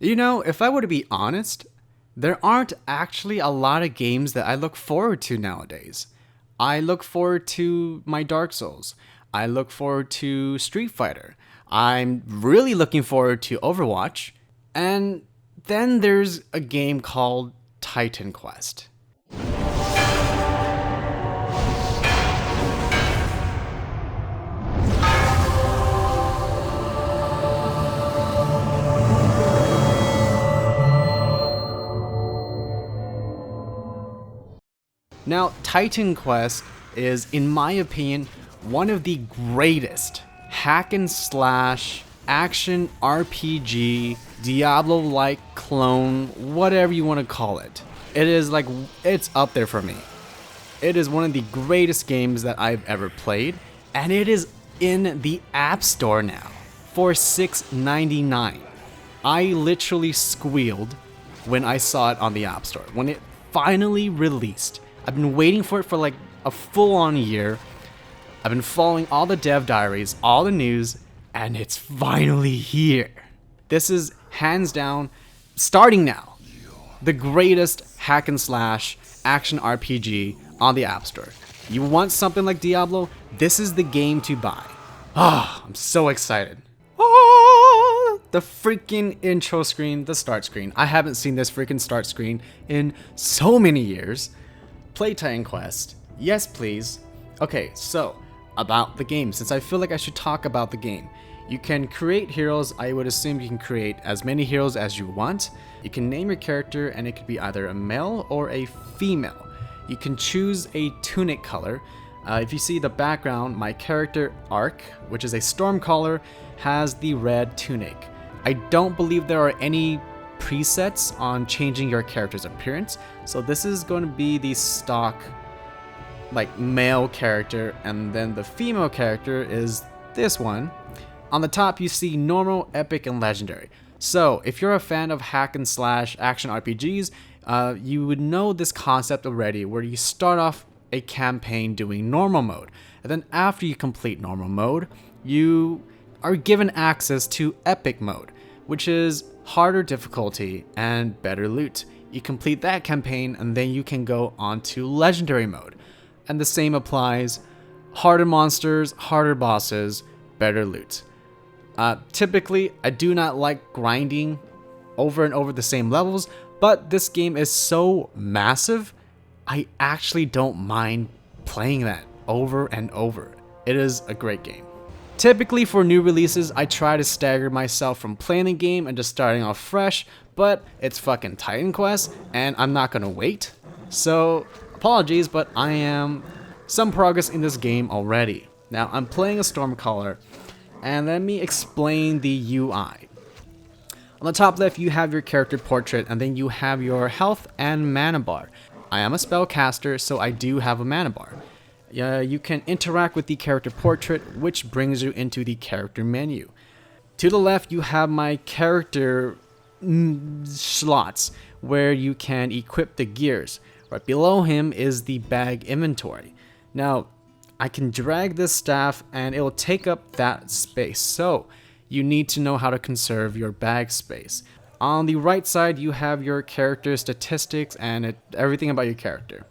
You know, if I were to be honest, there aren't actually a lot of games that I look forward to nowadays. I look forward to my Dark Souls. I look forward to Street Fighter. I'm really looking forward to Overwatch. And then there's a game called Titan Quest. Now, Titan Quest is, in my opinion, one of the greatest hack and slash action RPG Diablo-like clone, whatever you want to call it. It is like, it's up there for me. It is one of the greatest games that I've ever played, and it is in the App Store now for $6.99. I literally squealed when I saw it on the App Store. When it finally released, I've been waiting for it for like a full-on year. I've been following all the dev diaries, all the news, and it's finally here. This is hands down, starting now, the greatest hack and slash action RPG on the App Store. You want something like Diablo? This is the game to buy. Ah, I'm so excited. Ah, the freaking intro screen, the start screen. I haven't seen this freaking start screen in so many years. Play Titan Quest. Yes, please. Okay, so about the game, since I feel like I should talk about the game. You can create heroes. I would assume you can create as many heroes as you want. You can name your character, and it could be either a male or a female. You can choose a tunic color. If you see the background, my character Ark, which is a Stormcaller, has the red tunic. I don't believe there are any presets on changing your character's appearance, so this is going to be the stock like male character, and then the female character is this one. On the top you see normal, epic, and legendary. So if you're a fan of hack and slash action RPGs, you would know this concept already, where you start off a campaign doing normal mode, and then after you complete normal mode, you are given access to epic mode, which is harder difficulty and better loot. You complete that campaign, and then you can go on to legendary mode, and the same applies. Harder monsters, harder bosses, better loot. Typically, I do not like grinding over and over the same levels, but this game is so massive, I actually don't mind playing that over and over. It is a great game. Typically for new releases, I try to stagger myself from playing the game and just starting off fresh, but it's fucking Titan Quest, and I'm not gonna wait. So, apologies, but I am some progress in this game already. Now, I'm playing a Stormcaller, and let me explain the UI. On the top left, you have your character portrait, and then you have your health and mana bar. I am a spellcaster, so I do have a mana bar. You can interact with the character portrait, which brings you into the character menu. To the left, you have my character slots, where you can equip the gears. Right below him is the bag inventory. Now, I can drag this staff and it will take up that space, so you need to know how to conserve your bag space. On the right side, you have your character statistics and everything about your character.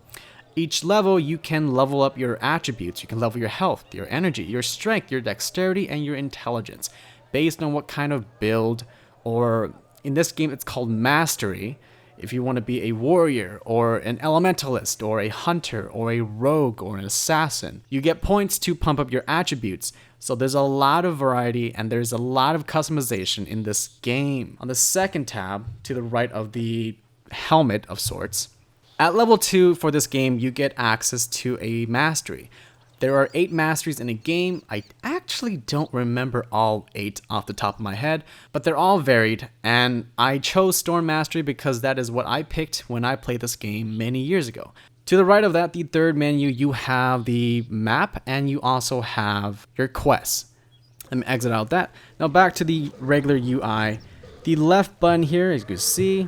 Each level, you can level up your attributes. You can level your health, your energy, your strength, your dexterity, and your intelligence based on what kind of build, or in this game it's called mastery. If you want to be a warrior or an elementalist or a hunter or a rogue or an assassin, you get points to pump up your attributes. So there's a lot of variety and there's a lot of customization in this game. On the second tab to the right of the helmet of sorts, at level 2 for this game, you get access to a mastery. There are 8 masteries in a game. I actually don't remember all 8 off the top of my head, but they're all varied, and I chose Storm Mastery because that is what I picked when I played this game many years ago. To the right of that, the third menu, you have the map, and you also have your quests. Let me exit out that. Now back to the regular UI. The left button here, as you can see,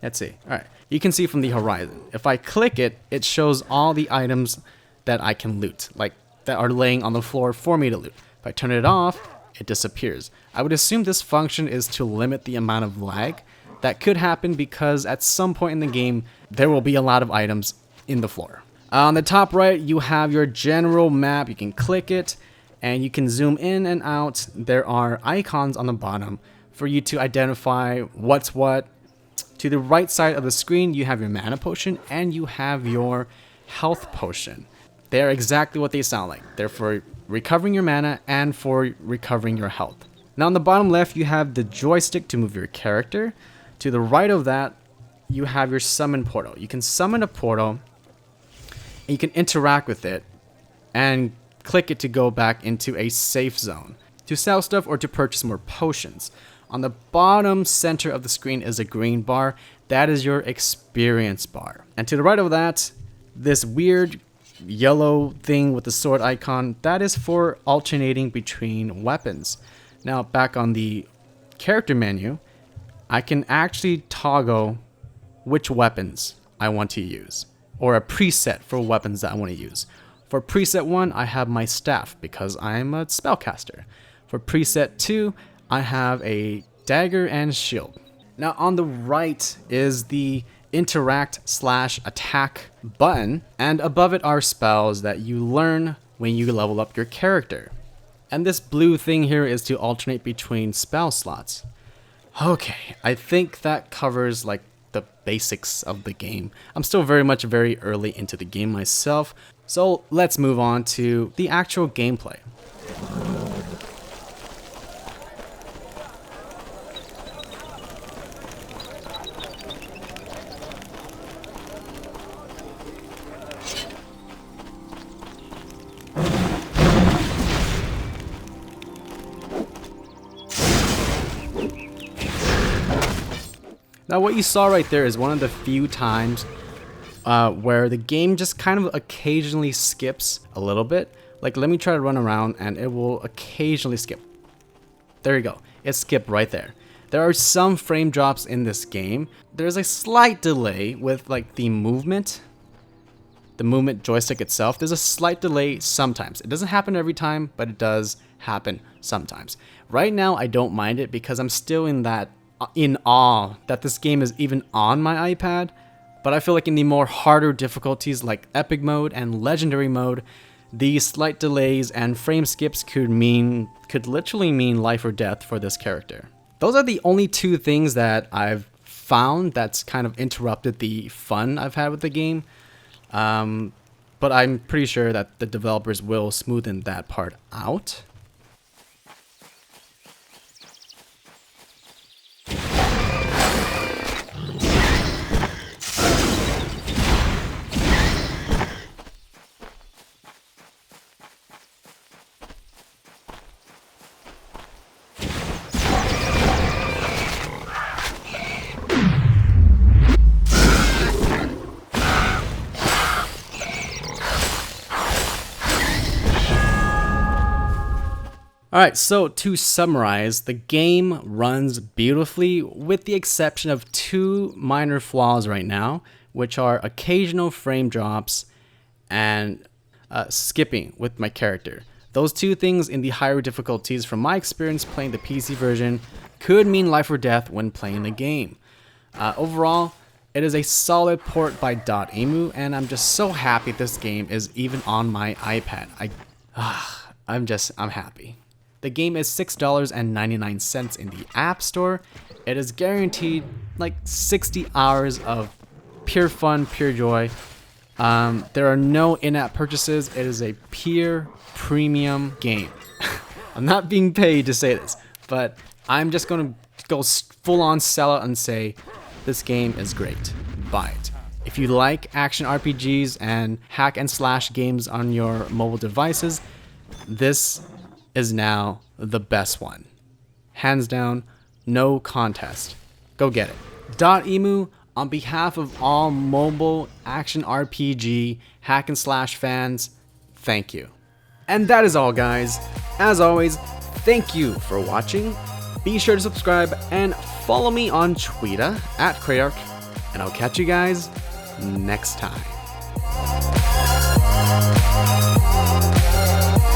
let's see. All right. You can see from the horizon. If I click it, it shows all the items that I can loot, like that are laying on the floor for me to loot. If I turn it off, it disappears. I would assume this function is to limit the amount of lag that could happen because at some point in the game, there will be a lot of items in the floor. On the top right, you have your general map. You can click it and you can zoom in and out. There are icons on the bottom for you to identify what's what. To the right side of the screen, you have your mana potion and you have your health potion. They're exactly what they sound like. They're for recovering your mana and for recovering your health. Now on the bottom left, you have the joystick to move your character. To the right of that, you have your summon portal. You can summon a portal and you can interact with it and click it to go back into a safe zone to sell stuff or to purchase more potions. On the bottom center of the screen is a green bar. That is your experience bar. And to the right of that, this weird yellow thing with the sword icon, that is for alternating between weapons. Now back on the character menu, I can actually toggle which weapons I want to use, or a preset for weapons that I want to use. For preset 1, I have my staff because I'm a spellcaster. For preset 2, I have a dagger and shield. Now on the right is the interact/attack button, and above it are spells that you learn when you level up your character. And this blue thing here is to alternate between spell slots. Okay, I think that covers like the basics of the game. I'm still very early into the game myself, so let's move on to the actual gameplay. Now what you saw right there is one of the few times where the game just kind of occasionally skips a little bit. Like let me try to run around and it will occasionally skip. There you go, it skipped right there. There are some frame drops in this game. There's a slight delay with like the movement joystick itself. There's a slight delay sometimes. It doesn't happen every time, but it does happen sometimes. Right now I don't mind it because I'm still in awe that this game is even on my iPad, but I feel like in the more harder difficulties like epic mode and legendary mode, the slight delays and frame skips could literally mean life or death for this character. Those are the only two things that I've found that's kind of interrupted the fun I've had with the game, but I'm pretty sure that the developers will smoothen that part out. Alright, so to summarize, the game runs beautifully with the exception of two minor flaws right now, which are occasional frame drops and skipping with my character. Those two things in the higher difficulties, from my experience playing the PC version, could mean life or death when playing the game. Overall, it is a solid port by .emu, and I'm just so happy this game is even on my iPad. I'm happy. The game is $6.99 in the App Store. It is guaranteed like 60 hours of pure fun, pure joy. There are no in-app purchases. It is a pure premium game. I'm not being paid to say this, but I'm just going to go full on sell it and say this game is great. Buy it. If you like action RPGs and hack and slash games on your mobile devices, this is now the best one. Hands down, no contest. Go get it. .emu, on behalf of all mobile action RPG hack and slash fans, thank you. And that is all, guys. As always, thank you for watching. Be sure to subscribe and follow me on Twitter @Kradark, and I'll catch you guys next time.